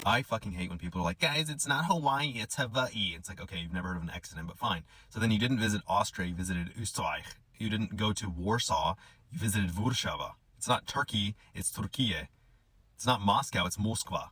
I fucking hate when people are like, guys, it's not Hawaii, it's Hawaii. It's like, okay, you've never heard of an exonym, but fine. So then you didn't visit Austria, you visited Österreich. You didn't go to Warsaw, you visited Warsaw. It's not Turkey, it's Turkiye. It's not Moscow, it's Moskva.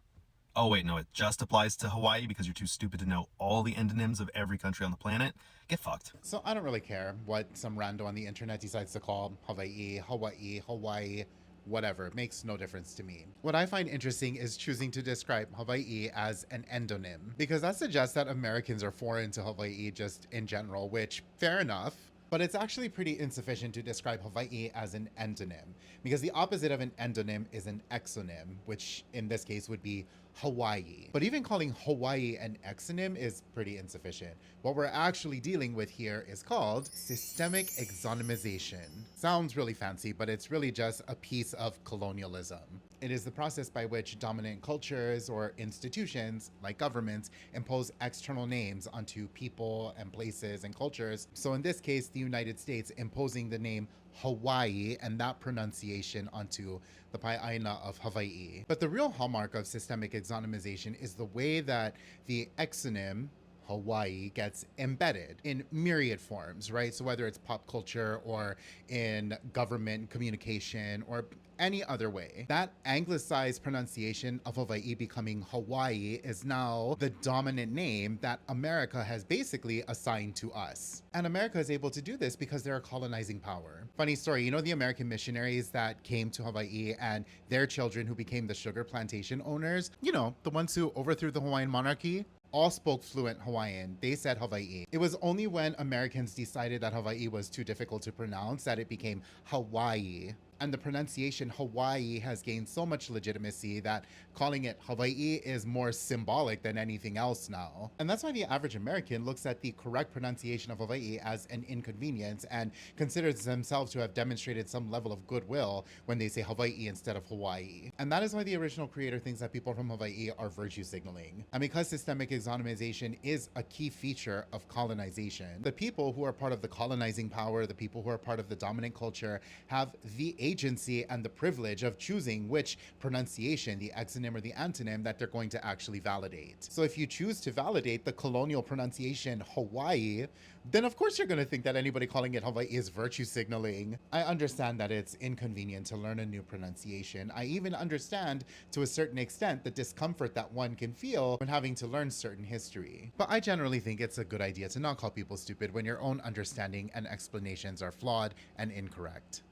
Oh, wait, no, it just applies to Hawaii because you're too stupid to know all the endonyms of every country on the planet? Get fucked. So I don't really care what some rando on the internet decides to call Hawaii, Hawaii, whatever. It makes no difference to me. What I find interesting is choosing to describe Hawaii as an endonym, because that suggests that Americans are foreign to Hawaii just in general, which, fair enough. But it's actually pretty insufficient to describe Hawaii as an endonym, because the opposite of an endonym is an exonym, which in this case would be Hawaii. But even calling Hawaii an exonym is pretty insufficient. What we're actually dealing with here is called systemic exonymization. Sounds really fancy, but it's really just a piece of colonialism. It is the process by which dominant cultures or institutions, like governments, impose external names onto people and places and cultures. So in this case, the United States imposing the name Hawaii and that pronunciation onto the Pai'aina of Hawaii. But the real hallmark of systemic exonymization is the way that the exonym Hawaii gets embedded in myriad forms, right? So whether it's pop culture or in government communication or any other way, that anglicized pronunciation of Hawaii becoming Hawaii is now the dominant name that America has basically assigned to us. And America is able to do this because they're a colonizing power. Funny story, the American missionaries that came to Hawaii and their children who became the sugar plantation owners, the ones who overthrew the Hawaiian monarchy? All spoke fluent Hawaiian. They said Hawaii. It was only when Americans decided that Hawaii was too difficult to pronounce that it became Hawaii. And the pronunciation Hawaii has gained so much legitimacy that calling it Hawaii is more symbolic than anything else now. And that's why the average American looks at the correct pronunciation of Hawaii as an inconvenience and considers themselves to have demonstrated some level of goodwill when they say Hawaii instead of Hawaii. And that is why the original creator thinks that people from Hawaii are virtue signaling. And because systemic exonymization is a key feature of colonization, the people who are part of the colonizing power, the people who are part of the dominant culture, have the agency and the privilege of choosing which pronunciation, the exonym or the antonym, that they're going to actually validate. So if you choose to validate the colonial pronunciation Hawaii, then of course you're going to think that anybody calling it Hawaii is virtue signaling. I understand that it's inconvenient to learn a new pronunciation. I even understand to a certain extent the discomfort that one can feel when having to learn certain history. But I generally think it's a good idea to not call people stupid when your own understanding and explanations are flawed and incorrect.